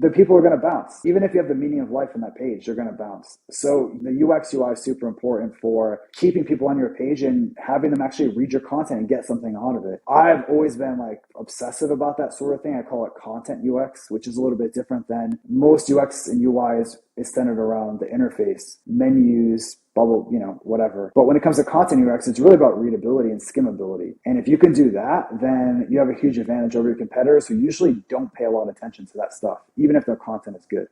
the people are going to bounce. Even if you have the meaning of life on that page, they're going to bounce. So the UX UI is super important for keeping people on your page and having them actually read your content and get something out of it. I've always been like obsessive about that sort of thing. I call it content UX, which is a little bit different than most UX and UI is centered around the interface, menus, bubble, whatever. But when it comes to content UX, it's really about readability and skimmability. And if you can do that, then you have a huge advantage over your competitors who usually don't pay a lot of attention to that stuff, even if their content is good.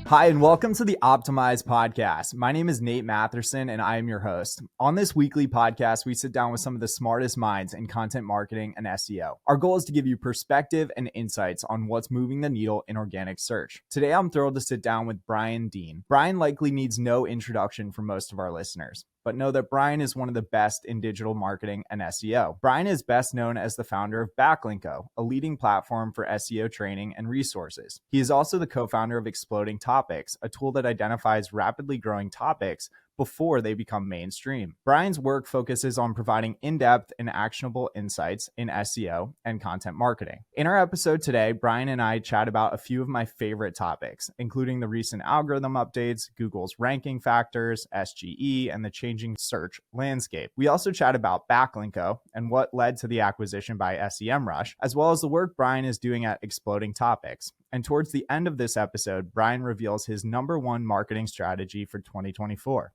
Hi, and welcome to the Optimize podcast. My name is Nate Matherson, and I am your host. On this weekly podcast, we sit down with some of the smartest minds in content marketing and SEO. Our goal is to give you perspective and insights on what's moving the needle in organic search. Today, I'm thrilled to sit down with Brian Dean. Brian likely needs no introduction for most of our listeners, but know that Brian is one of the best in digital marketing and SEO. Brian is best known as the founder of Backlinko, a leading platform for SEO training and resources. He is also the co-founder of Exploding Topics, a tool that identifies rapidly growing topics before they become mainstream. Brian's work focuses on providing in-depth and actionable insights in SEO and content marketing. In our episode today, Brian and I chat about a few of my favorite topics, including the recent algorithm updates, Google's ranking factors, SGE, and the changing search landscape. We also chat about Backlinko and what led to the acquisition by SEMrush, as well as the work Brian is doing at Exploding Topics. And towards the end of this episode, Brian reveals his number one marketing strategy for 2024.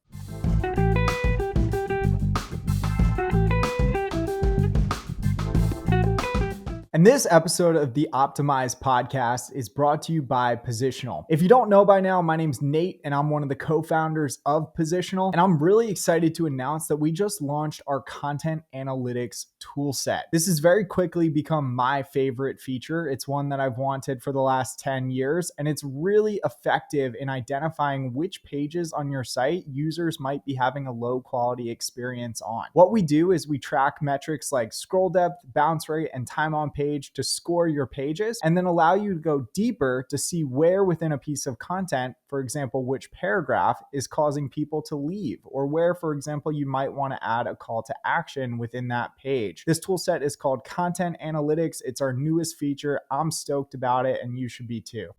And this episode of the Optimize podcast is brought to you by Positional. If you don't know by now, my name's Nate and I'm one of the co-founders of Positional. And I'm really excited to announce that we just launched our content analytics toolset. This has very quickly become my favorite feature. It's one that I've wanted for the last 10 years, and it's really effective in identifying which pages on your site users might be having a low quality experience on. What we do is we track metrics like scroll depth, bounce rate, and time on page to score your pages, and then allow you to go deeper to see where within a piece of content, for example, which paragraph is causing people to leave, or where, for example, you might want to add a call to action within that page. This tool set is called Content Analytics. It's our newest feature. I'm stoked about it, and you should be too.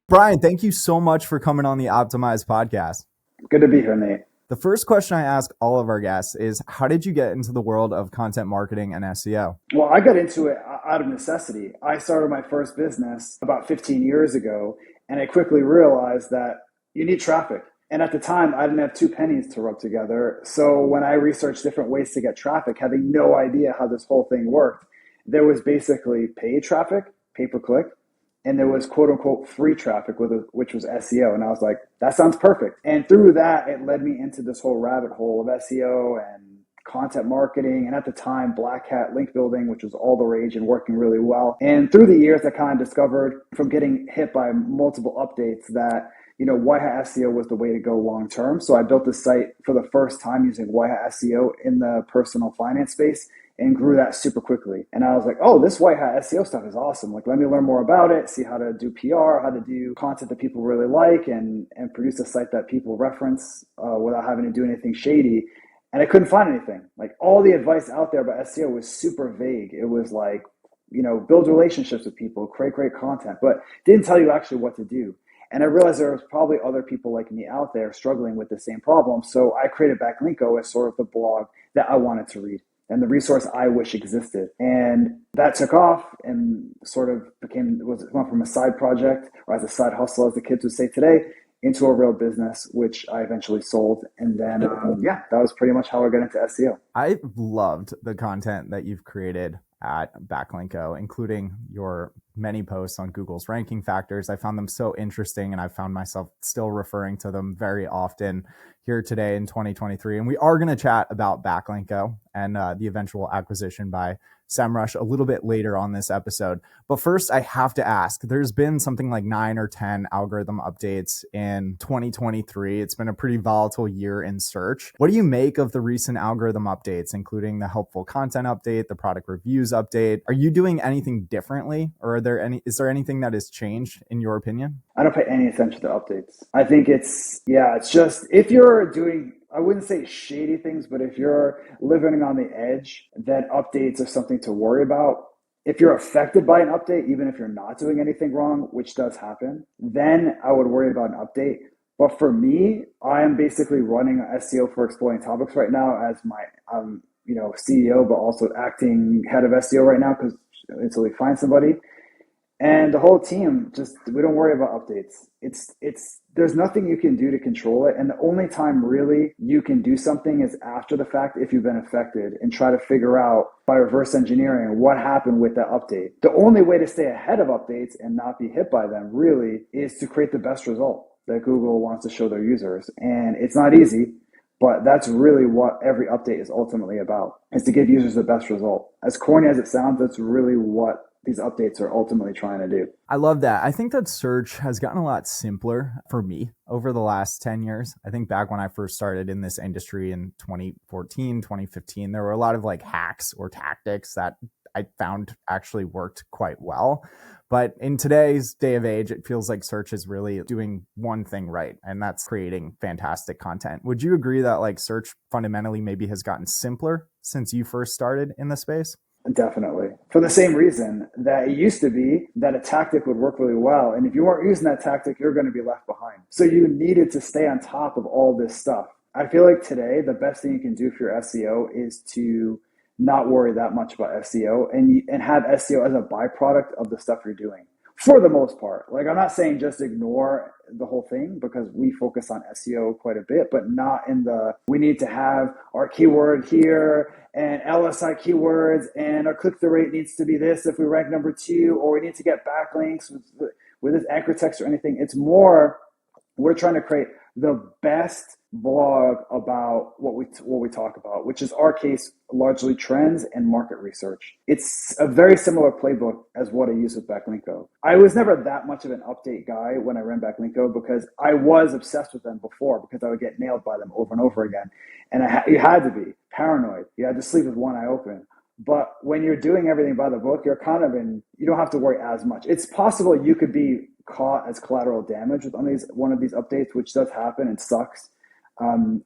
Brian, thank you so much for coming on the Optimize podcast. Good to be here, Nate. The first question I ask all of our guests is, how did you get into the world of content marketing and SEO? Well, I got into it out of necessity. I started my first business about 15 years ago, and I quickly realized that you need traffic. And at the time, I didn't have two pennies to rub together. So when I researched different ways to get traffic, having no idea how this whole thing worked, there was basically paid traffic, pay-per-click, and there was quote unquote free traffic, which was SEO. And I was like, that sounds perfect. And through that, it led me into this whole rabbit hole of SEO and content marketing. And at the time, Black Hat link building, which was all the rage and working really well. And through the years, I kind of discovered from getting hit by multiple updates that, White Hat SEO was the way to go long term. So I built this site for the first time using White Hat SEO in the personal finance space, and grew that super quickly. And I was like, oh, this White Hat SEO stuff is awesome. Like, let me learn more about it, see how to do PR, how to do content that people really like, and produce a site that people reference without having to do anything shady. And I couldn't find anything. Like, all the advice out there about SEO was super vague. It was like, build relationships with people, create great content, but didn't tell you actually what to do. And I realized there was probably other people like me out there struggling with the same problem. So I created Backlinko as sort of the blog that I wanted to read and the resource I wish existed. And that took off and sort of went from a side project, or as a side hustle, as the kids would say today, into a real business, which I eventually sold. And then, that was pretty much how I got into SEO. I loved the content that you've created at Backlinko, including your many posts on Google's ranking factors. I found them so interesting, and I found myself still referring to them very often here today in 2023. And we are going to chat about Backlinko and the eventual acquisition by SEMrush a little bit later on this episode. But first, I have to ask, there's been something like 9 or 10 algorithm updates in 2023. It's been a pretty volatile year in search. What do you make of the recent algorithm updates, including the helpful content update, the product reviews update? Are you doing anything differently, or are is there anything that has changed in your opinion? I don't pay any attention to updates. I think it's just if you're doing, I wouldn't say shady things, but if you're living on the edge, then updates are something to worry about. If you're affected by an update, even if you're not doing anything wrong, which does happen, then I would worry about an update. But for me, I am basically running SEO for Exploring Topics right now as my CEO, but also acting head of SEO right now because until we find somebody. And the whole team just we don't worry about updates. It's there's nothing you can do to control it. And the only time really you can do something is after the fact if you've been affected and try to figure out by reverse engineering what happened with that update. The only way to stay ahead of updates and not be hit by them really is to create the best result that Google wants to show their users. And it's not easy, but that's really what every update is ultimately about, is to give users the best result. As corny as it sounds, that's really what these updates are ultimately trying to do. I love that. I think that search has gotten a lot simpler for me over the last 10 years. I think back when I first started in this industry in 2014, 2015, there were a lot of like hacks or tactics that I found actually worked quite well. But in today's day of age, it feels like search is really doing one thing right, and that's creating fantastic content. Would you agree that like search fundamentally maybe has gotten simpler since you first started in the space? Definitely. For the same reason that it used to be that a tactic would work really well. And if you weren't using that tactic, you're going to be left behind. So you needed to stay on top of all this stuff. I feel like today, the best thing you can do for your SEO is to not worry that much about SEO and have SEO as a byproduct of the stuff you're doing. For the most part. Like, I'm not saying just ignore the whole thing because we focus on SEO quite a bit, but not in we need to have our keyword here and LSI keywords and our click-through rate needs to be this if we rank number 2, or we need to get backlinks with this anchor text or anything. It's more, we're trying to create the best blog about what we talk about, which is our case, largely trends and market research. It's a very similar playbook as what I use with Backlinko. I was never that much of an update guy when I ran Backlinko because I was obsessed with them before because I would get nailed by them over and over again. And you had to be paranoid. You had to sleep with one eye open. But when you're doing everything by the book, you're kind of you don't have to worry as much. It's possible you could be caught as collateral damage with one of these updates, which does happen and sucks.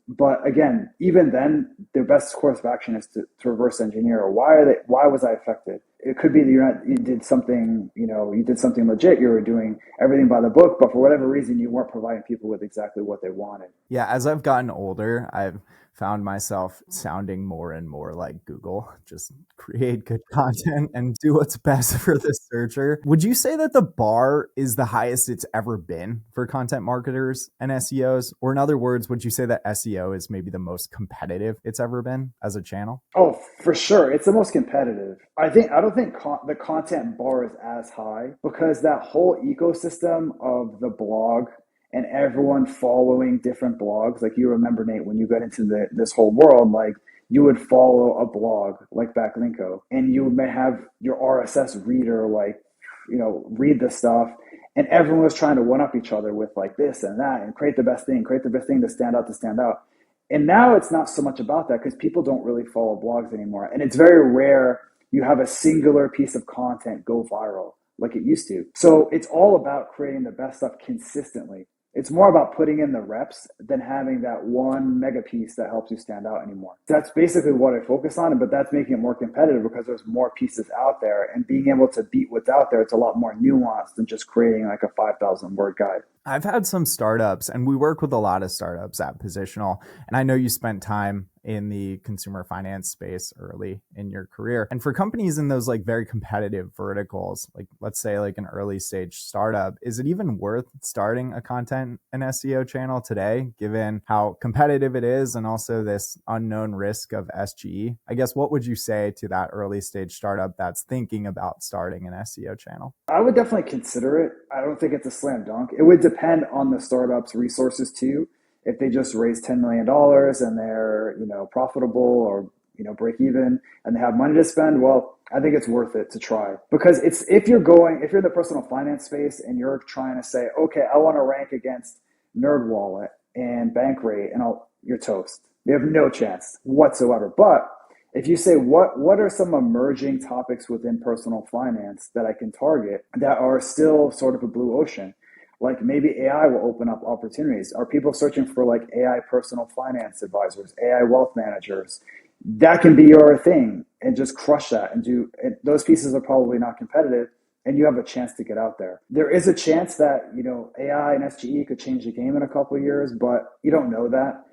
But again, even then, their best course of action is to reverse engineer. Or why was I affected? It could be that you did something legit. You were doing everything by the book, but for whatever reason, you weren't providing people with exactly what they wanted. Yeah, as I've gotten older, I've found myself sounding more and more like Google. Just create good content and do what's best for the searcher. Would you say that the bar is the highest it's ever been for content marketers and SEOs? Or in other words, would you say that SEO is maybe the most competitive it's ever been as a channel? Oh, for sure. It's the most competitive. I don't think the content bar is as high because that whole ecosystem of the blog and everyone following different blogs. Like, you remember, Nate, when you got into this whole world, like, you would follow a blog like Backlinko and you may have your RSS reader, like, read the stuff. And everyone was trying to one up each other with like this and that and create the best thing to stand out. And now it's not so much about that because people don't really follow blogs anymore. And it's very rare you have a singular piece of content go viral like it used to. So it's all about creating the best stuff consistently. It's more about putting in the reps than having that one mega piece that helps you stand out anymore. That's basically what I focus on, but that's making it more competitive because there's more pieces out there, and being able to beat what's out there, it's a lot more nuanced than just creating like a 5,000 word guide. I've had some startups, and we work with a lot of startups at Positional. And I know you spent time in the consumer finance space early in your career. And for companies in those like very competitive verticals, like let's say like an early stage startup, is it even worth starting a content and SEO channel today, given how competitive it is and also this unknown risk of SGE? I guess what would you say to that early stage startup that's thinking about starting an SEO channel? I would definitely consider it. I don't think it's a slam dunk. It would depend on the startup's resources too. If they just raised $10 million and they're, profitable or, break even and they have money to spend, well, I think it's worth it to try. Because if you're in the personal finance space and you're trying to say, okay, I want to rank against NerdWallet and Bankrate, and you're toast. You have no chance whatsoever. But If you say what are some emerging topics within personal finance that I can target that are still sort of a blue ocean, like maybe AI will open up opportunities. Are people searching for like AI personal finance advisors, AI wealth managers? That can be your thing, and just crush that and do. And those pieces are probably not competitive, and you have a chance to get out there. There is a chance that AI and SGE could change the game in a couple of years, but you don't know that.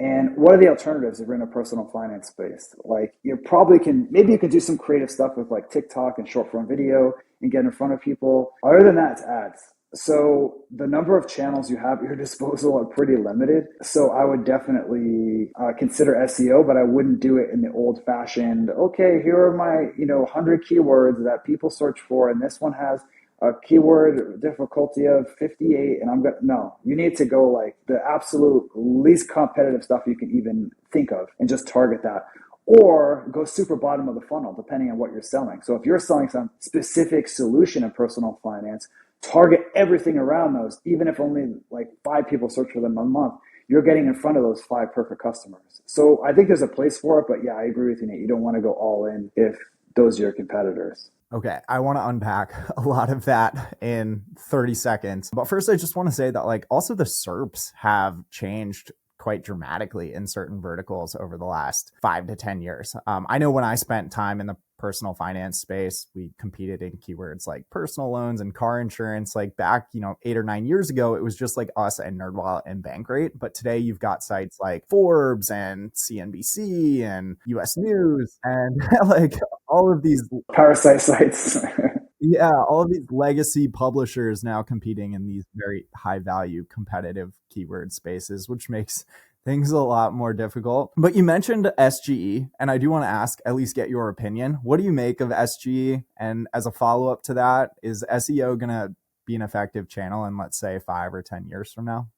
And what are the alternatives if you're in a personal finance space? Like you probably can, maybe you can do some creative stuff with like TikTok and short form video and get in front of people. Other than that, it's ads. So the number of channels you have at your disposal are pretty limited. So I would definitely consider SEO, but I wouldn't do it in the old fashioned, okay, here are my, 100 keywords that people search for. And this one has a keyword difficulty of 58, and no, you need to go like the absolute least competitive stuff you can even think of and just target that, or go super bottom of the funnel depending on what you're selling. So if you're selling some specific solution in personal finance, target everything around those. Even if only like 5 people search for them a month, you're getting in front of those 5 perfect customers. So I think there's a place for it, but yeah, I agree with you, Nate. You don't want to go all in if those are your competitors. Okay, I want to unpack a lot of that in 30 seconds. But first, I just want to say that like also the SERPs have changed quite dramatically in certain verticals over the last 5 to 10 years. I know when I spent time in the personal finance space, we competed in keywords like personal loans and car insurance. Like back, 8 or 9 years ago, it was just like us and NerdWallet and Bankrate. But today you've got sites like Forbes and CNBC and US News and like all of these parasite sites. Yeah, all of these legacy publishers now competing in these very high value competitive keyword spaces, which makes things a lot more difficult. But you mentioned SGE, and I do want to ask, at least get your opinion. What do you make of SGE? And as a follow up to that, is SEO going to be an effective channel in, let's say, 5 or 10 years from now?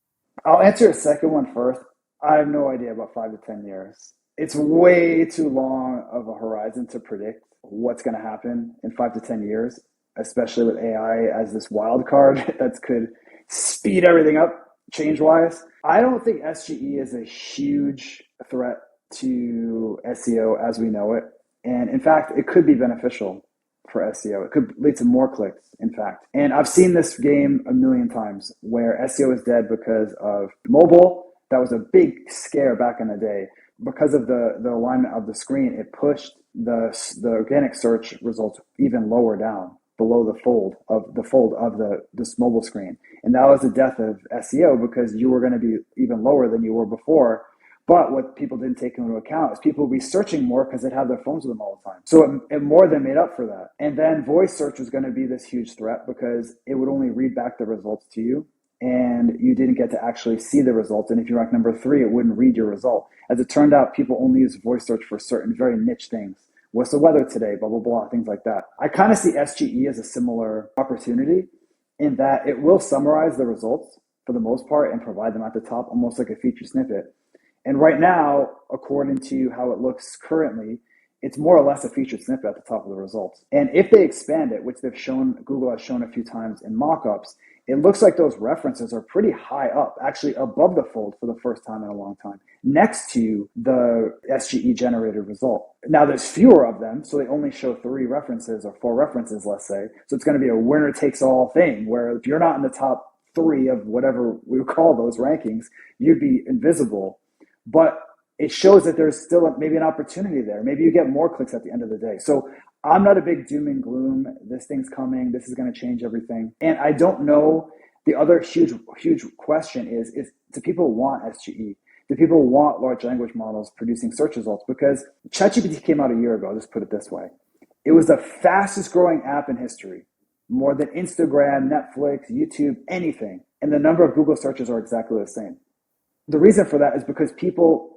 I'll answer the second one first. I have no idea about 5 to 10 years. It's way too long of a horizon to predict what's going to happen in 5 to 10 years, especially with AI as this wild card that could speed everything up change wise. I don't think SGE is a huge threat to SEO as we know it. And in fact, it could be beneficial for SEO. It could lead to more clicks, in fact. And I've seen this game a million times where SEO is dead because of mobile. That was a big scare back in the day. Because of the alignment of the screen, it pushed the organic search results even lower down below the fold of this mobile screen. And that was the death of SEO because you were going to be even lower than you were before. But what people didn't take into account is people would be searching more because they'd have their phones with them all the time. So it more than made up for that. And then voice search was going to be this huge threat because it would only read back the results to you and you didn't get to actually see the results. And if you rank number 3, it wouldn't read your result. As it turned out, people only use voice search for certain very niche things. What's the weather today? Blah, blah, blah, things like that. I kind of see SGE as a similar opportunity in that it will summarize the results for the most part and provide them at the top, almost like a feature snippet. And right now, according to how it looks currently, it's more or less a featured snippet at the top of the results. And if they expand it, which Google has shown a few times in mock-ups, it looks like those references are pretty high up, actually above the fold for the first time in a long time, next to the SGE generated result. Now there's fewer of them, so they only show 3 references or 4 references, let's say. So it's going to be a winner takes all thing, where if you're not in the top 3 of whatever we would call those rankings, you'd be invisible. But it shows that there's still maybe an opportunity there. Maybe you get more clicks at the end of the day. So I'm not a big doom and gloom. This thing's coming. This is going to change everything. And I don't know. The other huge question is do people want SGE? Do people want large language models producing search results? Because ChatGPT came out a year ago. I'll just put it this way. It was the fastest growing app in history, more than Instagram, Netflix, YouTube, anything. And the number of Google searches are exactly the same. The reason for that is because people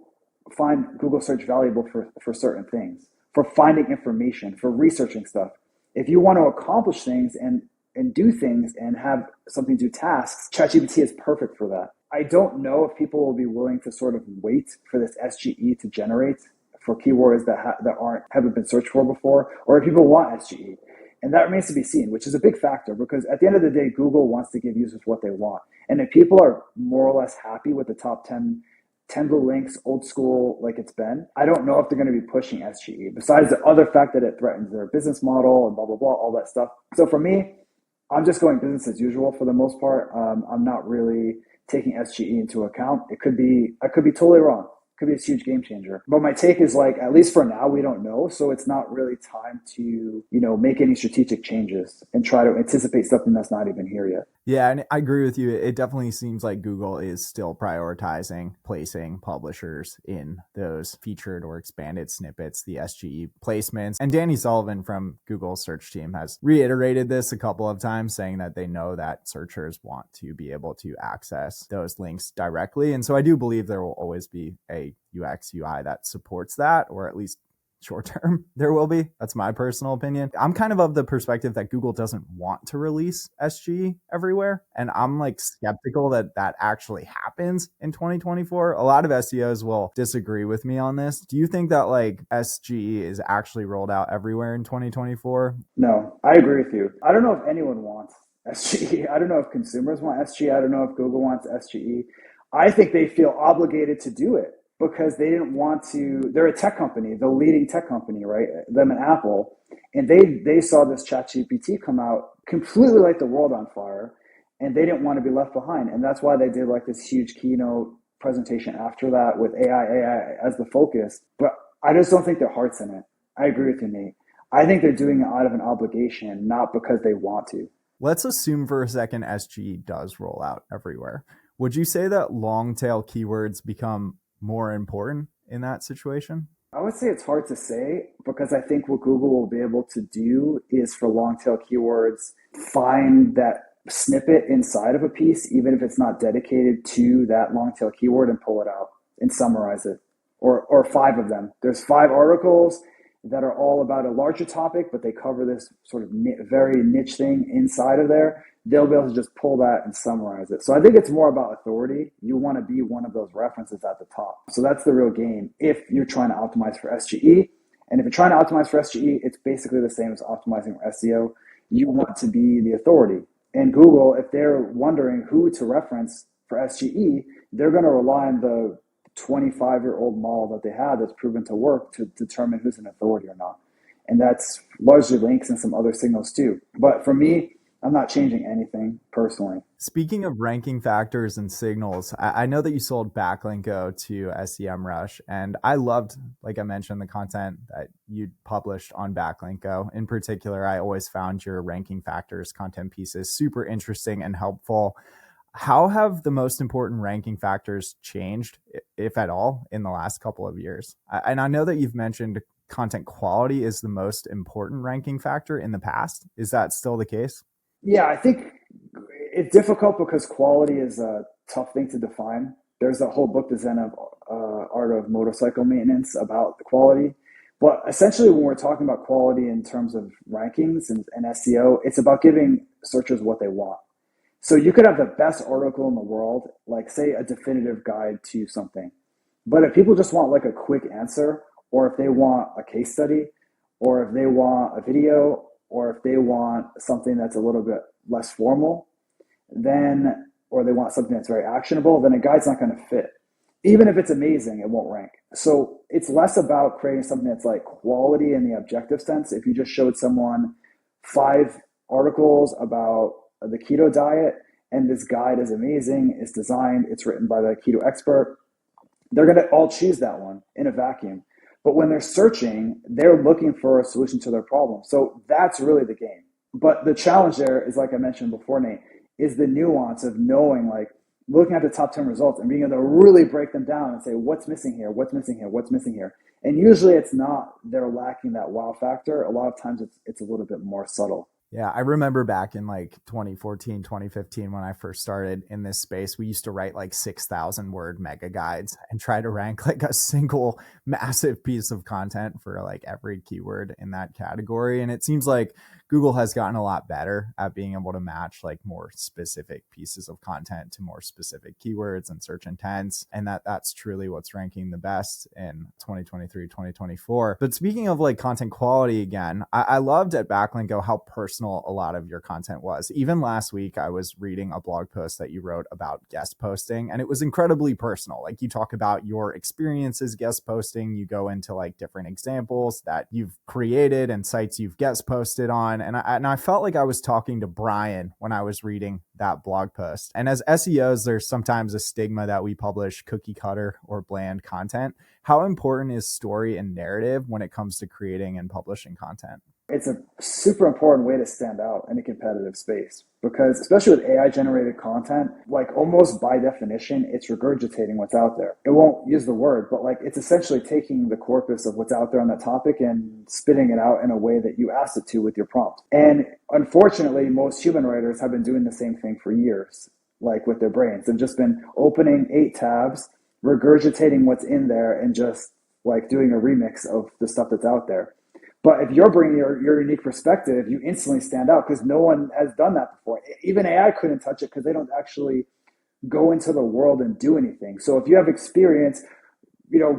find Google search valuable for certain things, for finding information, for researching stuff. If you want to accomplish things and do things and have something do tasks, ChatGPT is perfect for that. I don't know if people will be willing to sort of wait for this SGE to generate for keywords that haven't been searched for before, or if people want SGE. And that remains to be seen, which is a big factor because at the end of the day, Google wants to give users what they want. And if people are more or less happy with the top 10 10 blue links, old school like it's been. I don't know if they're going to be pushing SGE besides the other fact that it threatens their business model and blah, blah, blah, all that stuff. So for me, I'm just going business as usual for the most part. I'm not really taking SGE into account. I could be totally wrong. It could be a huge game changer. But my take is like, at least for now, we don't know. So it's not really time to, make any strategic changes and try to anticipate something that's not even here yet. Yeah, and I agree with you. It definitely seems like Google is still prioritizing placing publishers in those featured or expanded snippets, the SGE placements. And Danny Sullivan from Google's search team has reiterated this a couple of times, saying that they know that searchers want to be able to access those links directly. And so I do believe there will always be a UX UI that supports that, or at least short term there will be. That's my personal opinion. I'm kind of the perspective that Google doesn't want to release SGE everywhere, and I'm like skeptical that that actually happens in 2024. A lot of SEOs will disagree with me on this. Do you think that like SGE is actually rolled out everywhere in 2024? No, I agree with you. I don't know if anyone wants SGE. I don't know if consumers want SGE. I don't know if Google wants SGE. I think they feel obligated to do it because they didn't want to. They're a tech company, the leading tech company, right? Them and Apple. And they saw this ChatGPT come out, completely light the world on fire, and they didn't want to be left behind. And that's why they did like this huge keynote presentation after that with AI as the focus. But I just don't think their heart's in it. I agree with you, Nate. I think they're doing it out of an obligation, not because they want to. Let's assume for a second SGE does roll out everywhere. Would you say that long tail keywords become more important in that situation? I would say it's hard to say because I think what Google will be able to do is for long tail keywords, find that snippet inside of a piece, even if it's not dedicated to that long tail keyword, and pull it out and summarize it. Or 5 of them. There's 5 articles that are all about a larger topic, but they cover this sort of very niche thing inside of there. They'll be able to just pull that and summarize it. So I think it's more about authority. You want to be one of those references at the top. So that's the real game if you're trying to optimize for SGE. And if you're trying to optimize for SGE, it's basically the same as optimizing for SEO. You want to be the authority. And Google, if they're wondering who to reference for SGE, they're going to rely on the 25-year-old model that they have that's proven to work to determine who's an authority or not. And that's largely links and some other signals too. But for me, I'm not changing anything personally. Speaking of ranking factors and signals, I know that you sold Backlinko to SEMrush, and I loved, like I mentioned, the content that you published on Backlinko. In particular, I always found your ranking factors content pieces super interesting and helpful. How have the most important ranking factors changed, if at all, in the last couple of years? And I know that you've mentioned content quality is the most important ranking factor in the past. Is that still the case? Yeah, I think it's difficult because quality is a tough thing to define. There's a whole book, The Zen of Art of Motorcycle Maintenance, about the quality. But essentially, when we're talking about quality in terms of rankings and SEO, it's about giving searchers what they want. So you could have the best article in the world, like say a definitive guide to something. But if people just want like a quick answer, or if they want a case study, or if they want a video, or if they want something that's a little bit less formal, or they want something that's very actionable, then a guide's not going to fit. Even if it's amazing, it won't rank. So it's less about creating something that's like quality in the objective sense. If you just showed someone 5 articles about the keto diet and this guide is amazing, it's designed, it's written by the keto expert, they're going to all choose that one in a vacuum. But when they're searching, they're looking for a solution to their problem. So that's really the game. But the challenge there is, like I mentioned before, Nate, is the nuance of knowing, like looking at the top 10 results and being able to really break them down and say, what's missing here? What's missing here? What's missing here? And usually it's not they're lacking that wow factor. A lot of times it's a little bit more subtle. Yeah, I remember back in like 2014, 2015, when I first started in this space, we used to write like 6,000 word mega guides and try to rank like a single massive piece of content for like every keyword in that category. And it seems like Google has gotten a lot better at being able to match like more specific pieces of content to more specific keywords and search intents. And that's truly what's ranking the best in 2023, 2024. But speaking of like content quality again, I loved at Backlinko how personal a lot of your content was. Even last week, I was reading a blog post that you wrote about guest posting, and it was incredibly personal. Like you talk about your experiences guest posting, you go into like different examples that you've created and sites you've guest posted on. And I felt like I was talking to Brian when I was reading that blog post. And as SEOs, there's sometimes a stigma that we publish cookie cutter or bland content. How important is story and narrative when it comes to creating and publishing content? It's a super important way to stand out in a competitive space because especially with AI generated content, like almost by definition, it's regurgitating what's out there. It won't use the word, but like it's essentially taking the corpus of what's out there on that topic and spitting it out in a way that you asked it to with your prompt. And unfortunately, most human writers have been doing the same thing for years, like with their brains. They've just been opening 8 tabs, regurgitating what's in there and just like doing a remix of the stuff that's out there. But if you're bringing your unique perspective, you instantly stand out because no one has done that before. Even AI couldn't touch it because they don't actually go into the world and do anything. So if you have experience,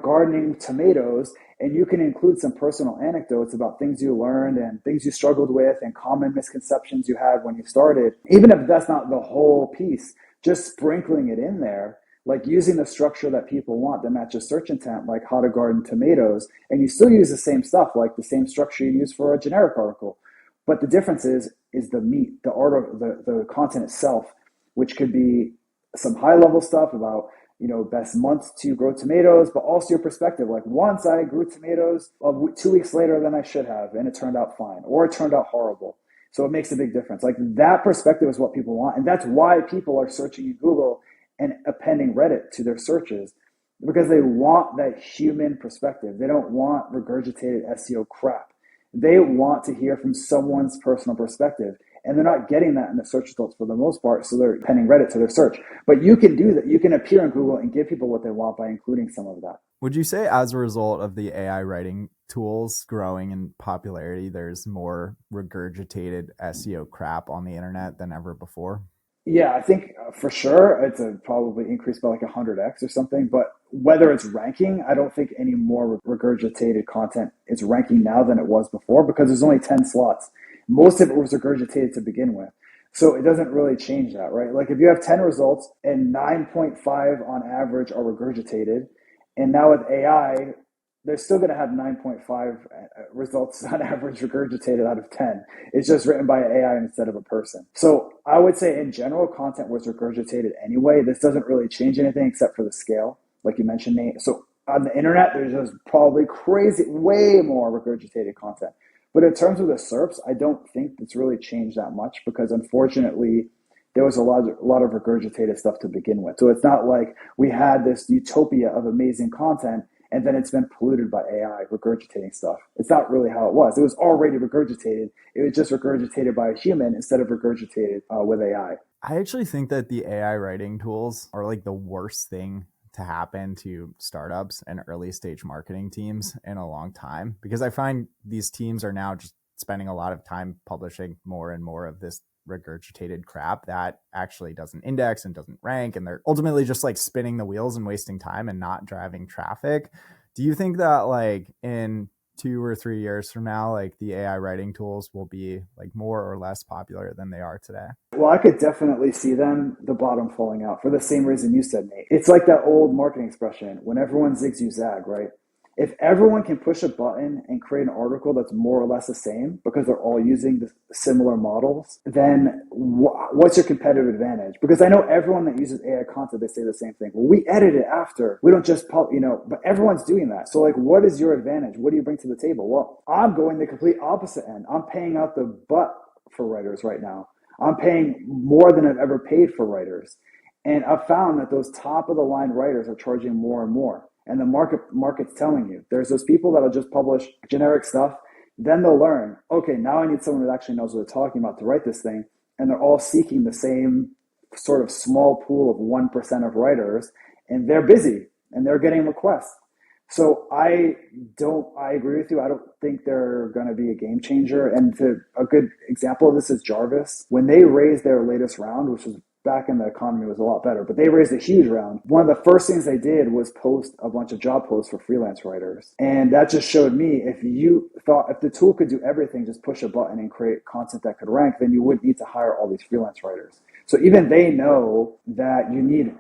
gardening tomatoes, and you can include some personal anecdotes about things you learned and things you struggled with and common misconceptions you had when you started, even if that's not the whole piece, just sprinkling it in there, like using the structure that people want that matches search intent, like how to garden tomatoes, and you still use the same stuff, like the same structure you use for a generic article. But the difference is the meat, the art, the content itself, which could be some high level stuff about, best months to grow tomatoes, but also your perspective. Like once I grew tomatoes 2 weeks later than I should have, and it turned out fine, or it turned out horrible. So it makes a big difference. Like that perspective is what people want. And that's why people are searching in Google and appending Reddit to their searches, because they want that human perspective. They don't want regurgitated SEO crap. They want to hear from someone's personal perspective, and they're not getting that in the search results for the most part, so they're appending Reddit to their search. But you can do that. You can appear in Google and give people what they want by including some of that. Would you say as a result of the AI writing tools growing in popularity, there's more regurgitated SEO crap on the internet than ever before? Yeah, I think for sure it's probably increased by like 100x or something. But whether it's ranking, I don't think any more regurgitated content is ranking now than it was before because there's only 10 slots. Most of it was regurgitated to begin with. So it doesn't really change that, right? Like if you have 10 results and 9.5 on average are regurgitated, and now with AI, they're still going to have 9.5 results on average regurgitated out of 10. It's just written by AI instead of a person. So I would say in general, content was regurgitated anyway. This doesn't really change anything except for the scale, like you mentioned, Nate. So on the internet, there's just probably crazy, way more regurgitated content. But in terms of the SERPs, I don't think it's really changed that much because unfortunately, there was a lot of regurgitated stuff to begin with. So it's not like we had this utopia of amazing content and then it's been polluted by AI regurgitating stuff. It's not really how it was. It was already regurgitated. It was just regurgitated by a human instead of regurgitated with AI. I actually think that the AI writing tools are like the worst thing to happen to startups and early stage marketing teams in a long time, because I find these teams are now just spending a lot of time publishing more and more of this regurgitated crap that actually doesn't index and doesn't rank, and they're ultimately just like spinning the wheels and wasting time and not driving traffic. Do you think that like in 2 or 3 years from now, like the AI writing tools will be like more or less popular than they are today? Well, I could definitely see the bottom falling out for the same reason you said, Nate. It's like that old marketing expression, when everyone zigs, you zag, right? If everyone can push a button and create an article that's more or less the same because they're all using the similar models, then what's your competitive advantage? Because I know everyone that uses AI content, they say the same thing. Well, we edit it after. We don't just but everyone's doing that. So like, what is your advantage? What do you bring to the table? Well, I'm going the complete opposite end. I'm paying out the butt for writers right now. I'm paying more than I've ever paid for writers. And I've found that those top of the line writers are charging more and more. And the market's telling you. There's those people that'll just publish generic stuff. Then they'll learn, okay, now I need someone that actually knows what they're talking about to write this thing. And they're all seeking the same sort of small pool of 1% of writers. And they're busy and they're getting requests. So I agree with you. I don't think they're going to be a game changer. And a good example of this is Jarvis. When they raised their latest round, which was back in the economy was a lot better, but they raised a huge round. One of the first things they did was post a bunch of job posts for freelance writers. And that just showed me if the tool could do everything, just push a button and create content that could rank, then you wouldn't need to hire all these freelance writers. So even they know that you need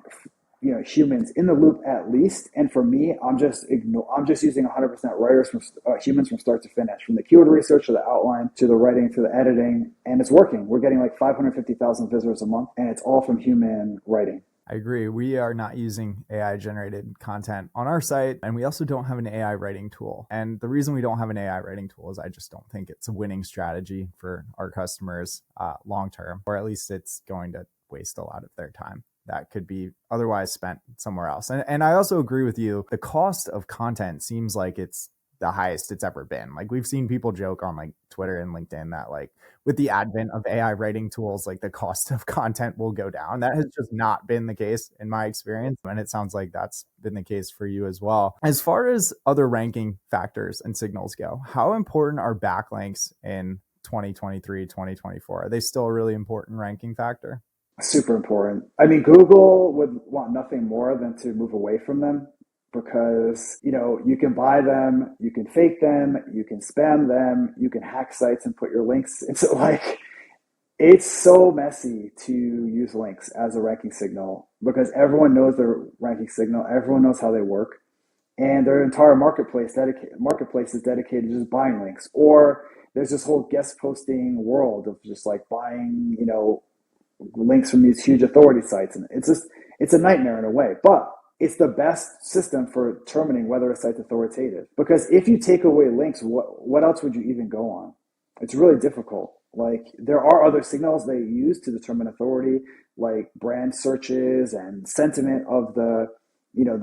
humans in the loop at least. And for me, I'm just using 100% writers from humans from start to finish, from the keyword research to the outline to the writing to the editing, and it's working. We're getting like 550,000 visitors a month, and it's all from human writing. I agree. We are not using AI generated content on our site, and we also don't have an AI writing tool. And the reason we don't have an AI writing tool is I just don't think it's a winning strategy for our customers long term, or at least it's going to waste a lot of their time that could be otherwise spent somewhere else. And I also agree with you. The cost of content seems like it's the highest it's ever been. Like we've seen people joke on like Twitter and LinkedIn that like with the advent of AI writing tools, like the cost of content will go down. That has just not been the case in my experience. And it sounds like that's been the case for you as well. As far as other ranking factors and signals go, how important are backlinks in 2023, 2024? Are they still a really important ranking factor? Super important. I mean, Google would want nothing more than to move away from them because, you can buy them, you can fake them, you can spam them, you can hack sites and put your links. It's so messy to use links as a ranking signal because everyone knows their ranking signal, everyone knows how they work, and their entire marketplace is dedicated to just buying links. Or there's this whole guest posting world of just like buying, links from these huge authority sites, and it's a nightmare in a way, but it's the best system for determining whether a site's authoritative, because if you take away links, what else would you even go on? It's really difficult. Like there are other signals they use to determine authority, like brand searches and sentiment of the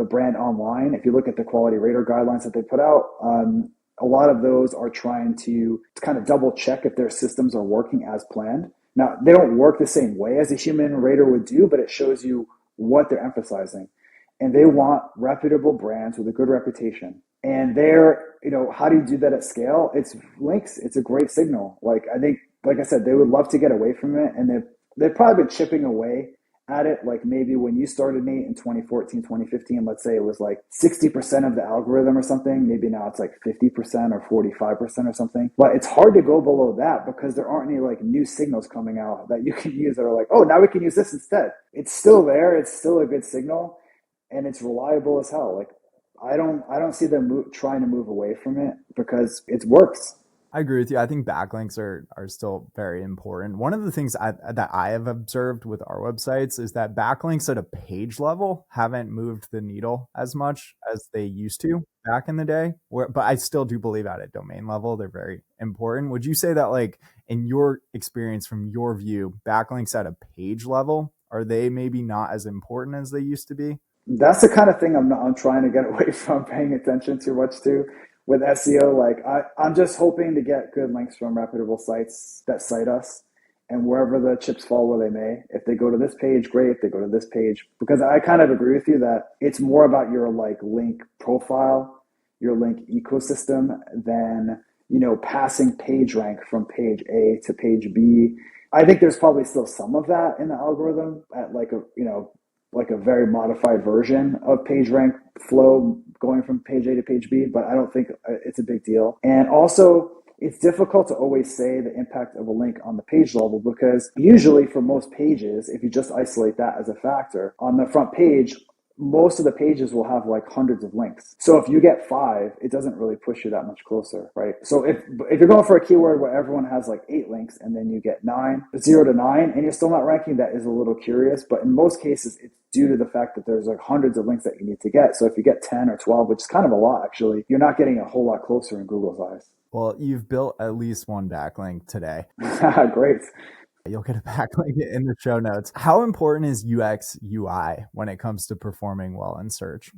brand online. If you look at the quality rater guidelines that they put out, a lot of those are trying to kind of double check if their systems are working as planned. Now, they don't work the same way as a human rater would do, but it shows you what they're emphasizing. And they want reputable brands with a good reputation. And how do you do that at scale? It's links. It's a great signal. Like I said, they would love to get away from it. And they've probably been chipping away at it. Like maybe when you started, Nate, in 2014, 2015, let's say it was like 60% of the algorithm or something. Maybe now it's like 50% or 45% or something. But it's hard to go below that because there aren't any like new signals coming out that you can use that are like, oh, now we can use this instead. It's still there. It's still a good signal, and it's reliable as hell. Like I don't see them trying to move away from it because it works. I agree with you. I think backlinks are still very important. One of the things that I have observed with our websites is that backlinks at a page level haven't moved the needle as much as they used to back in the day. But I still do believe at a domain level, they're very important. Would you say that, like, in your experience, from your view, backlinks at a page level, are they maybe not as important as they used to be? That's the kind of thing I'm trying to get away from paying attention too much to with SEO. Like I'm just hoping to get good links from reputable sites that cite us, and wherever the chips fall where they may. If they go to this page, great. If they go to this page, because I kind of agree with you that it's more about your like link profile, your link ecosystem than, passing page rank from page A to page B. I think there's probably still some of that in the algorithm at like a very modified version of page rank flow going from page A to page B, but I don't think it's a big deal. And also, it's difficult to always say the impact of a link on the page level, because usually for most pages, if you just isolate that as a factor, on the front page, most of the pages will have like hundreds of links. So if you get 5, it doesn't really push you that much closer, right? So if you're going for a keyword where everyone has like 8 links and then you get 0 to 9, and you're still not ranking, that is a little curious. But in most cases, it's due to the fact that there's like hundreds of links that you need to get. So if you get 10 or 12, which is kind of a lot actually, you're not getting a whole lot closer in Google's eyes. Well, you've built at least one backlink today. Great. You'll get a backlink in the show notes. How important is UX UI when it comes to performing well in search?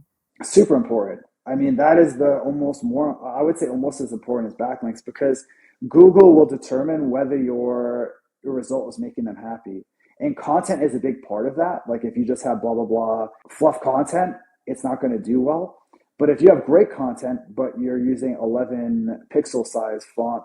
Super important. I mean, that is I would say almost as important as backlinks, because Google will determine whether your result is making them happy. And content is a big part of that. Like if you just have blah, blah, blah, fluff content, it's not going to do well. But if you have great content, but you're using 11 pixel size font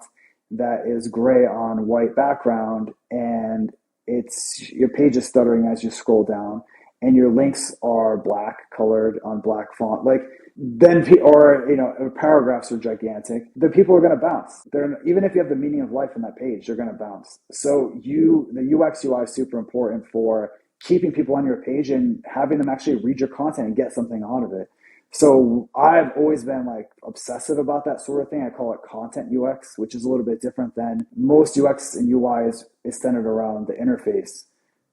that is gray on white background, and it's your page is stuttering as you scroll down, and your links are black colored on black font, like then or paragraphs are gigantic, the people are going to bounce. They're, even if you have the meaning of life on that page, they're going to bounce. So the UX UI is super important for keeping people on your page and having them actually read your content and get something out of it. So I've always been like obsessive about that sort of thing. I call it content UX, which is a little bit different than most UX and UI is centered around the interface,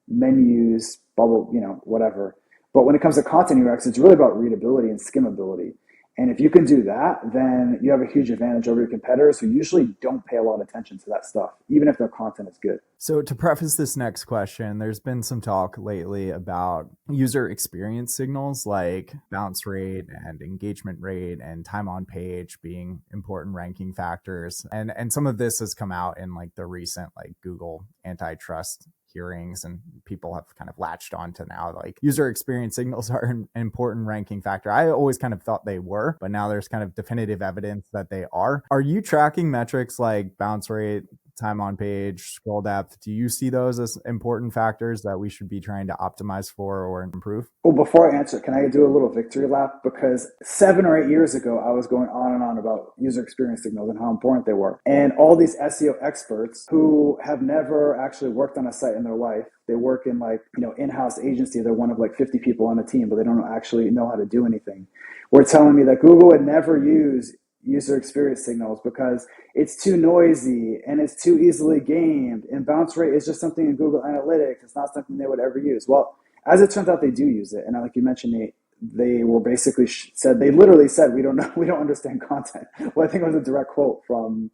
menus, bubble, whatever. But when it comes to content UX, it's really about readability and skimmability. And if you can do that, then you have a huge advantage over your competitors who usually don't pay a lot of attention to that stuff, even if their content is good. So to preface this next question, there's been some talk lately about user experience signals like bounce rate and engagement rate and time on page being important ranking factors. And some of this has come out in like the recent like Google antitrust hearings, and people have kind of latched on to now like user experience signals are an important ranking factor. I always kind of thought they were, but now there's kind of definitive evidence that they are. Are you tracking metrics like bounce rate, time on page, scroll depth? Do you see those as important factors that we should be trying to optimize for or improve? Well, before I answer, can I do a little victory lap? Because 7 or 8 years ago, I was going on and on about user experience signals and how important they were. And all these SEO experts who have never actually worked on a site in their life, they work in like, in-house agency. They're one of like 50 people on a team, but they don't actually know how to do anything. Were telling me that Google would never use user experience signals because it's too noisy and it's too easily gamed, and bounce rate is just something in Google Analytics. It's not something they would ever use. Well, as it turns out, they do use it. And like you mentioned, they were basically they literally said, we don't know, we don't understand content. Well, I think it was a direct quote from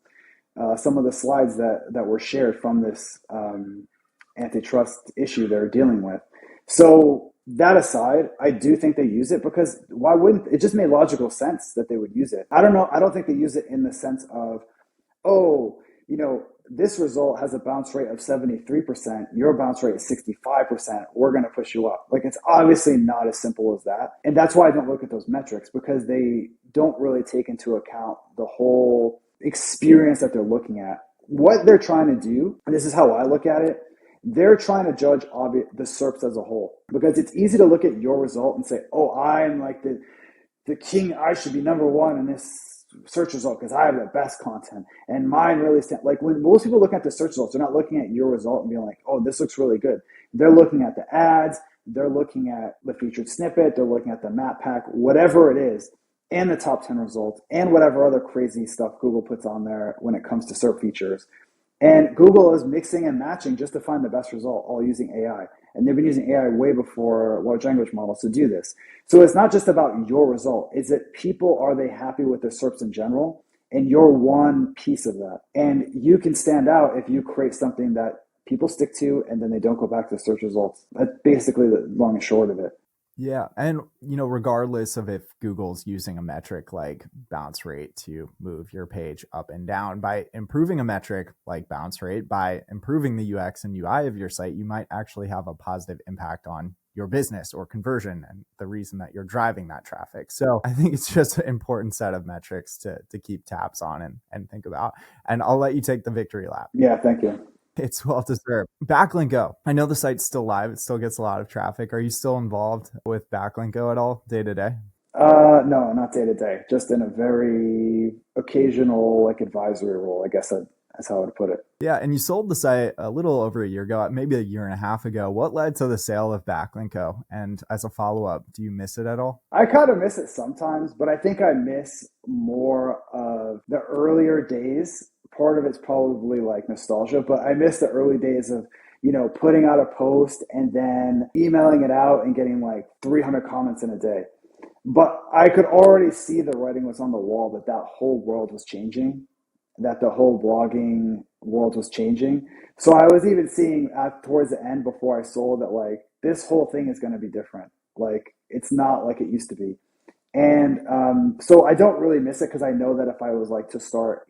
some of the slides that were shared from this antitrust issue they're dealing with. So that aside, I do think they use it because why wouldn't it? Just made logical sense that they would use it. I don't know. I don't think they use it in the sense of, this result has a bounce rate of 73%. Your bounce rate is 65%. We're going to push you up. Like, it's obviously not as simple as that. And that's why I don't look at those metrics, because they don't really take into account the whole experience that they're looking at. What they're trying to do, and this is how I look at it, they're trying to judge the SERPs as a whole, because it's easy to look at your result and say, oh, I'm like the king. I should be number one in this search result because I have the best content and mine really like when most people look at the search results, they're not looking at your result and being like, oh, this looks really good. They're looking at the ads, they're looking at the featured snippet, they're looking at the map pack, whatever it is, and the top 10 results and whatever other crazy stuff Google puts on there when it comes to SERP features. And Google is mixing and matching just to find the best result, all using AI. And they've been using AI way before large language models to do this. So it's not just about your result. It's that people, are they happy with their SERPs in general? And you're one piece of that. And you can stand out if you create something that people stick to and then they don't go back to search results. That's basically the long and short of it. Yeah. And, regardless of if Google's using a metric like bounce rate to move your page up and down, by improving a metric like bounce rate, by improving the UX and UI of your site, you might actually have a positive impact on your business or conversion and the reason that you're driving that traffic. So I think it's just an important set of metrics to keep tabs on and think about. And I'll let you take the victory lap. Yeah, thank you. It's well deserved. Backlinko. I know the site's still live. It still gets a lot of traffic. Are you still involved with Backlinko at all day to day? No, not day to day. Just in a very occasional advisory role. I guess that's how I would put it. Yeah, and you sold the site a little over a year ago, maybe a year and a half ago. What led to the sale of Backlinko? And as a follow-up, do you miss it at all? I kind of miss it sometimes, but I think I miss more of the earlier days. Part of it's probably like nostalgia, but I miss the early days of, putting out a post and then emailing it out and getting like 300 comments in a day. But I could already see the writing was on the wall that whole world was changing, that the whole blogging world was changing. So I was even seeing towards the end before I sold that like this whole thing is going to be different. Like it's not like it used to be. And so I don't really miss it because I know that if I was like to start,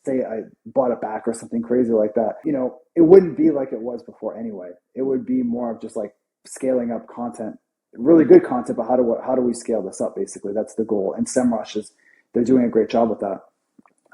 say I bought it back or something crazy like that, it wouldn't be like it was before anyway. It would be more of just like scaling up content really good content, but how do we scale this up? Basically, that's the goal. And SEMrush they're doing a great job with that.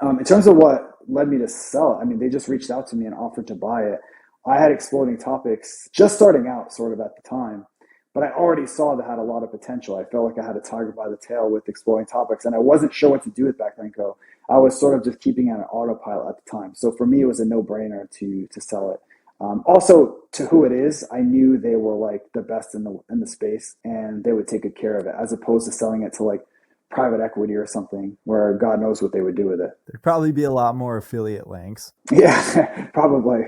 In terms of what led me to sell it, I mean, they just reached out to me and offered to buy it. I had Exploding Topics just starting out sort of at the time, but I already saw that had a lot of potential. I felt like I had a tiger by the tail with Exploding Topics, and I wasn't sure what to do with Backlinko. I was sort of just keeping it on autopilot at the time. So for me, it was a no-brainer to sell it. Also, to who it is, I knew they were like the best in the space, and they would take good care of it, as opposed to selling it to like private equity or something where God knows what they would do with it. There'd probably be a lot more affiliate links. Yeah, probably.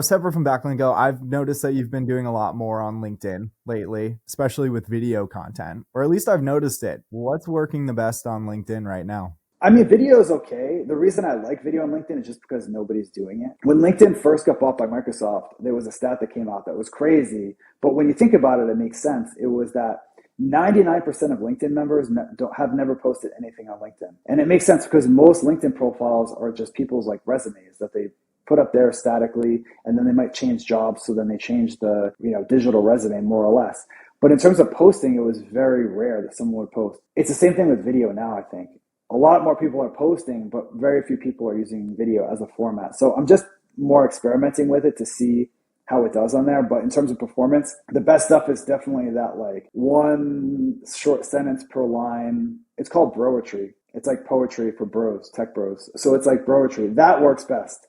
Separate from Backlinko, I've noticed that you've been doing a lot more on LinkedIn lately, especially with video content, or at least I've noticed it. What's working the best on LinkedIn right now? I mean, video is okay. The reason I like video on LinkedIn is just because nobody's doing it. When LinkedIn first got bought by Microsoft, there was a stat that came out that was crazy. But when you think about it, it makes sense. It was that 99% of LinkedIn members have never posted anything on LinkedIn. And it makes sense because most LinkedIn profiles are just people's like resumes that they put up there statically, and then they might change jobs. So then they change the digital resume more or less. But in terms of posting, it was very rare that someone would post. It's the same thing with video now, I think. A lot more people are posting, but very few people are using video as a format. So I'm just more experimenting with it to see how it does on there. But in terms of performance, the best stuff is definitely that like one short sentence per line. It's called broetry. It's like poetry for bros, tech bros. So it's like broetry. That works best,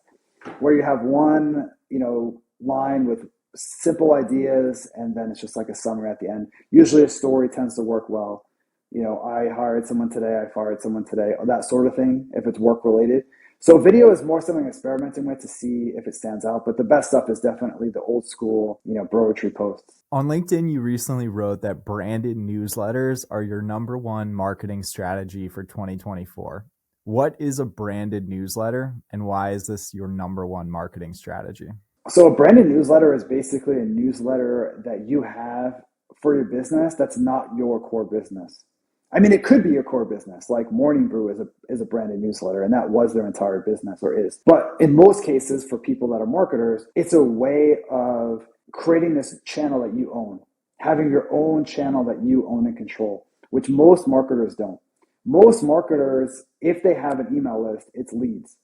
where you have one, line with simple ideas, and then it's just like a summary at the end. Usually a story tends to work well. I hired someone today, I fired someone today, that sort of thing, if it's work related. So video is more something I'm experimenting with to see if it stands out, but the best stuff is definitely the old school, broetry posts. On LinkedIn, you recently wrote that branded newsletters are your number one marketing strategy for 2024. What is a branded newsletter, and why is this your number one marketing strategy? So a branded newsletter is basically a newsletter that you have for your business that's not your core business. I mean, it could be your core business, like Morning Brew is a branded newsletter, and that was their entire business, or is. But in most cases, for people that are marketers, it's a way of creating this channel that you own, having your own channel that you own and control, which most marketers don't. Most marketers, if they have an email list, it's leads.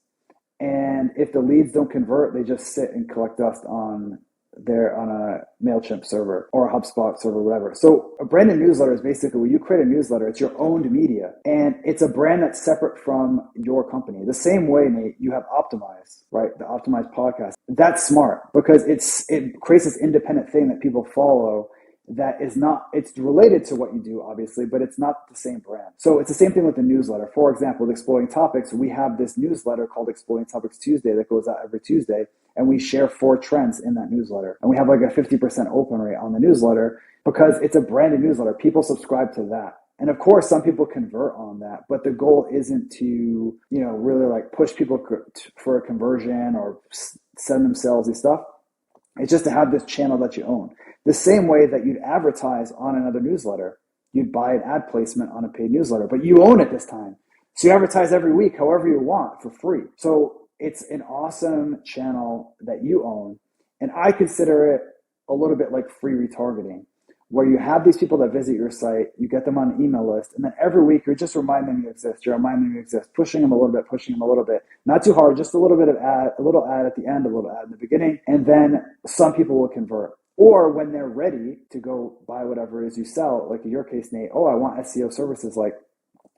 And if the leads don't convert, they just sit and collect dust on a MailChimp server or a HubSpot server, whatever. So a branded newsletter is basically when you create a newsletter, it's your owned media, and it's a brand that's separate from your company. The same way, Nate, you have Optimize, right? The Optimize podcast. That's smart because it creates this independent thing that people follow that is not, it's related to what you do, obviously, but it's not the same brand. So it's the same thing with the newsletter. For example, with Exploring Topics, we have this newsletter called Exploring Topics Tuesday that goes out every Tuesday, and we share 4 trends in that newsletter. And we have like a 50% open rate on the newsletter because it's a branded newsletter. People subscribe to that. And of course, some people convert on that, but the goal isn't to, really like push people for a conversion or send them sales and stuff. It's just to have this channel that you own. The same way that you'd advertise on another newsletter, you'd buy an ad placement on a paid newsletter, but you own it this time. So you advertise every week, however you want, for free. So it's an awesome channel that you own. And I consider it a little bit like free retargeting, where you have these people that visit your site, you get them on an email list, and then every week you're just reminding them you exist, pushing them a little bit, not too hard, just a little bit of ad, a little ad at the end, a little ad in the beginning, and then some people will convert. Or when they're ready to go buy whatever it is you sell, like in your case, Nate, I want SEO services, like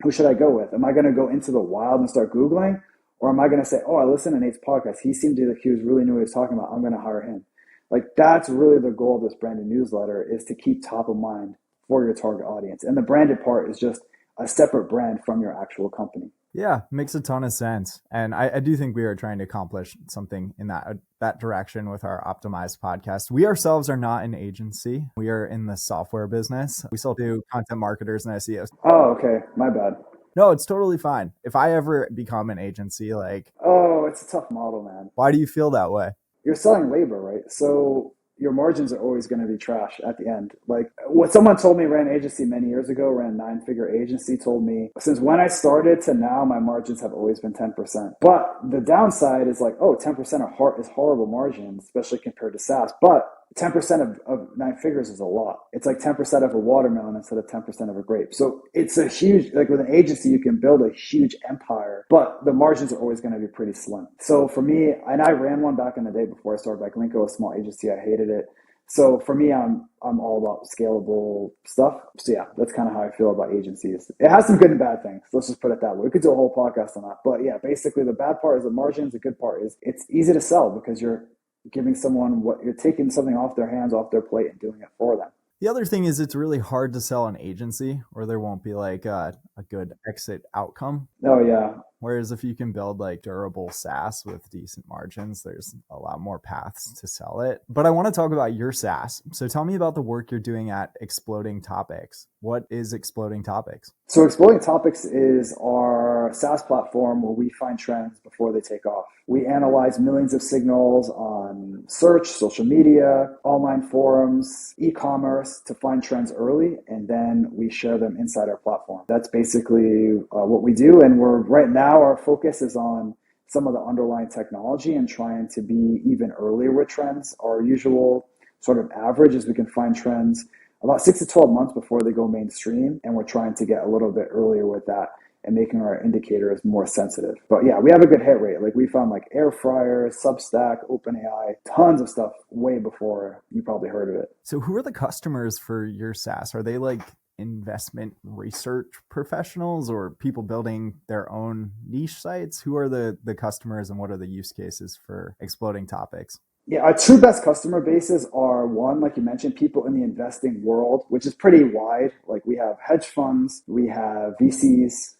who should I go with? Am I going to go into the wild and start Googling? Or am I going to say, I listened to Nate's podcast, he seemed to, he was really knew what he was talking about, I'm going to hire him. Like that's really the goal of this branded newsletter, is to keep top of mind for your target audience. And the branded part is just a separate brand from your actual company. Yeah, makes a ton of sense. And I do think we are trying to accomplish something in that direction with our Optimized podcast. We ourselves are not an agency. We are in the software business. We still do content marketers and SEOs. Oh, okay. My bad. No, it's totally fine. If I ever become an agency, it's a tough model, man. Why do you feel that way? You're selling labor, right? So your margins are always going to be trash at the end. Like what someone told me, ran an agency many years ago, ran a 9-figure agency, told me since when I started to now, my margins have always been 10%. But the downside is 10% is horrible margins, especially compared to SaaS. But 10% of nine figures is a lot. It's like 10% of a watermelon instead of 10% of a grape. So it's a huge, like with an agency, you can build a huge empire, but the margins are always going to be pretty slim. So for me, and I ran one back in the day before I started Backlinko, a small agency. I hated it. So for me, I'm all about scalable stuff. So yeah, that's kind of how I feel about agencies. It has some good and bad things. Let's just put it that way. We could do a whole podcast on that. But yeah, basically the bad part is the margins. The good part is it's easy to sell because you're giving someone what you're taking something off their hands, off their plate, and doing it for them. The other thing is it's really hard to sell an agency or there won't be like a good exit outcome. Oh yeah. Whereas if you can build like durable SaaS with decent margins, there's a lot more paths to sell it. But I want to talk about your SaaS. So tell me about the work you're doing at Exploding Topics. What is Exploding Topics? So Exploding Topics is our SaaS platform where we find trends before they take off. We analyze millions of signals on search, social media, online forums, e-commerce to find trends early, and then we share them inside our platform. That's basically what we do. And we're right now, our focus is on some of the underlying technology and trying to be even earlier with trends. Our usual sort of average is we can find trends about 6 to 12 months before they go mainstream. And we're trying to get a little bit earlier with that and making our indicators more sensitive. But yeah, we have a good hit rate. Like we found like air fryers, Substack, OpenAI, tons of stuff way before you probably heard of it. So who are the customers for your SaaS? Are they like investment research professionals or people building their own niche sites? Who are the customers and what are the use cases for Exploding Topics? Yeah, our two best customer bases are one, like you mentioned, people in the investing world, which is pretty wide. Like we have hedge funds, we have VCs,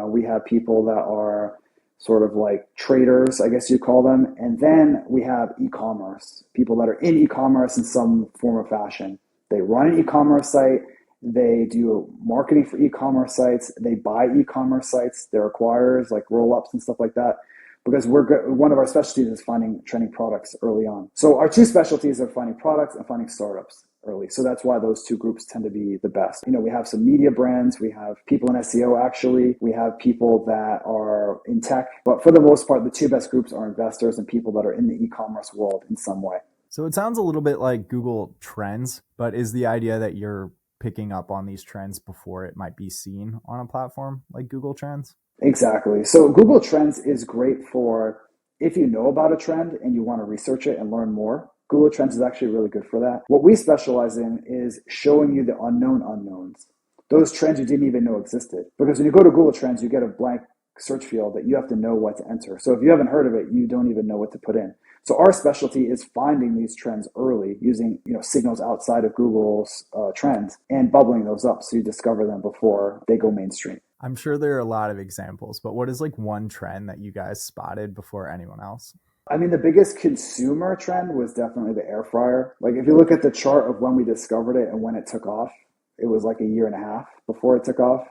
we have people that are sort of like traders, I guess you call them. And then we have e-commerce, people that are in e-commerce in some form or fashion. They run an e-commerce site, they do marketing for e-commerce sites, they buy e-commerce sites, they're acquirers like roll-ups and stuff like that. Because one of our specialties is finding trending products early on. So our two specialties are finding products and finding startups early. So that's why those two groups tend to be the best. You know, we have some media brands, we have people in SEO actually, we have people that are in tech, but for the most part, the two best groups are investors and people that are in the e-commerce world in some way. So it sounds a little bit like Google Trends, but is the idea that you're picking up on these trends before it might be seen on a platform like Google Trends? Exactly. So Google Trends is great for if you know about a trend and you want to research it and learn more. Google Trends is actually really good for that. What we specialize in is showing you the unknown unknowns, those trends you didn't even know existed. Because when you go to Google Trends, you get a blank search field that you have to know what to enter. So if you haven't heard of it, you don't even know what to put in. So our specialty is finding these trends early using signals outside of Google's trends and bubbling those up so you discover them before they go mainstream. I'm sure there are a lot of examples, but what is like one trend that you guys spotted before anyone else? I mean, the biggest consumer trend was definitely the air fryer. Like if you look at the chart of when we discovered it and when it took off, it was like a year and a half before it took off.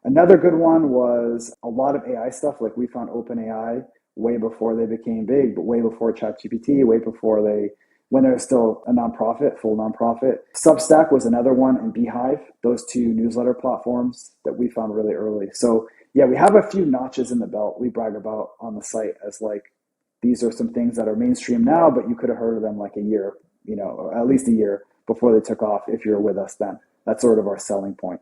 Another good one was a lot of AI stuff. Like we found OpenAI way before they became big, but way before ChatGPT, way before when they were still a nonprofit, full nonprofit. Substack was another one, and Beehive, those two newsletter platforms that we found really early. So yeah, we have a few notches in the belt we brag about on the site as like, these are some things that are mainstream now, but you could have heard of them like a year, or at least a year before they took off if you're with us then. That's sort of our selling point.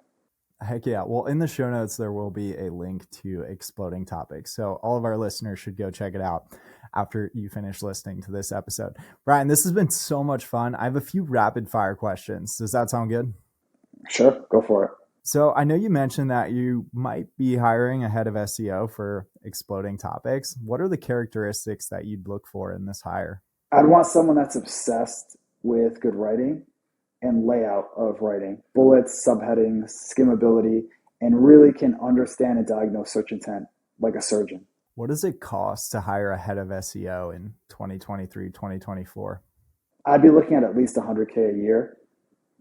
Heck yeah. Well, in the show notes, there will be a link to Exploding Topics. So all of our listeners should go check it out after you finish listening to this episode. Brian, this has been so much fun. I have a few rapid fire questions. Does that sound good? Sure. Go for it. So I know you mentioned that you might be hiring a head of SEO for Exploding Topics. What are the characteristics that you'd look for in this hire? I'd want someone that's obsessed with good writing and layout of writing, bullets, subheadings, skimmability, and really can understand and diagnose search intent like a surgeon. What does it cost to hire a head of SEO in 2023, 2024? I'd be looking at least $100K a year,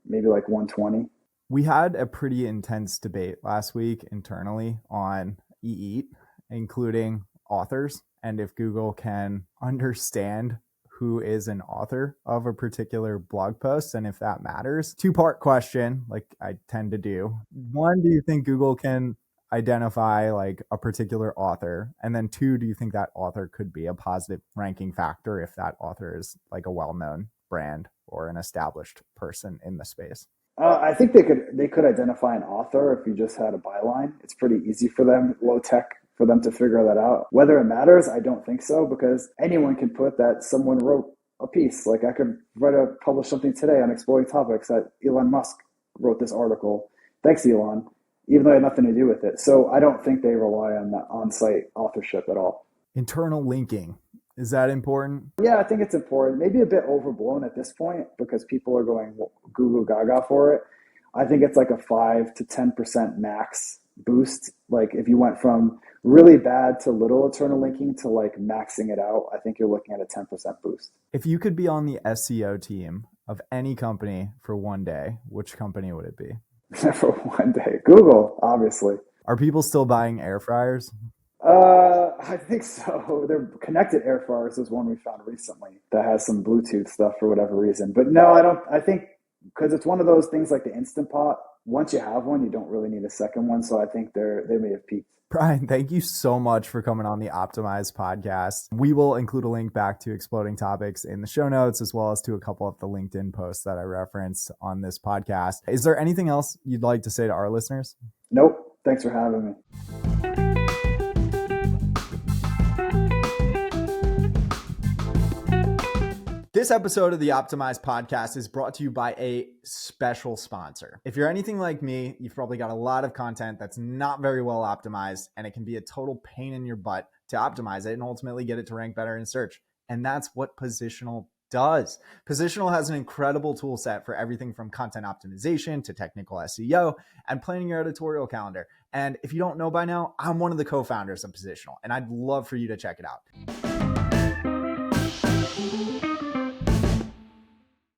maybe like 120. We had a pretty intense debate last week internally on EEAT, including authors, and if Google can understand who is an author of a particular blog post and if that matters. Two-part question, like I tend to do. One, do you think Google can identify like a particular author? And then two, do you think that author could be a positive ranking factor if that author is like a well-known brand or an established person in the space? I think they could identify an author if you just had a byline. It's pretty easy for them, low tech for them to figure that out. Whether it matters, I don't think so, because anyone can put that someone wrote a piece. Like I could publish something today on Exploring Topics that Elon Musk wrote this article. Thanks, Elon, even though I had nothing to do with it. So I don't think they rely on that on-site authorship at all. Internal linking. Is that important? Yeah, I think it's important. Maybe a bit overblown at this point because people are going goo goo gaga for it. I think it's like a 5 to 10% max boost. Like if you went from really bad to little internal linking to like maxing it out, I think you're looking at a 10% boost. If you could be on the SEO team of any company for one day, which company would it be? For one day, Google, obviously. Are people still buying air fryers? I think so. Their connected air fryers is one we found recently that has some Bluetooth stuff for whatever reason. But no, I don't. I think because it's one of those things like the Instant Pot. Once you have one, you don't really need a second one. So I think they may have peaked. Brian, thank you so much for coming on the Optimized podcast. We will include a link back to Exploding Topics in the show notes, as well as to a couple of the LinkedIn posts that I referenced on this podcast. Is there anything else you'd like to say to our listeners? Nope. Thanks for having me. This episode of the Optimized podcast is brought to you by a special sponsor. If you're anything like me, you've probably got a lot of content that's not very well optimized, and it can be a total pain in your butt to optimize it and ultimately get it to rank better in search. And that's what Positional does. Positional has an incredible tool set for everything from content optimization to technical SEO and planning your editorial calendar. And if you don't know by now, I'm one of the co-founders of Positional, and I'd love for you to check it out.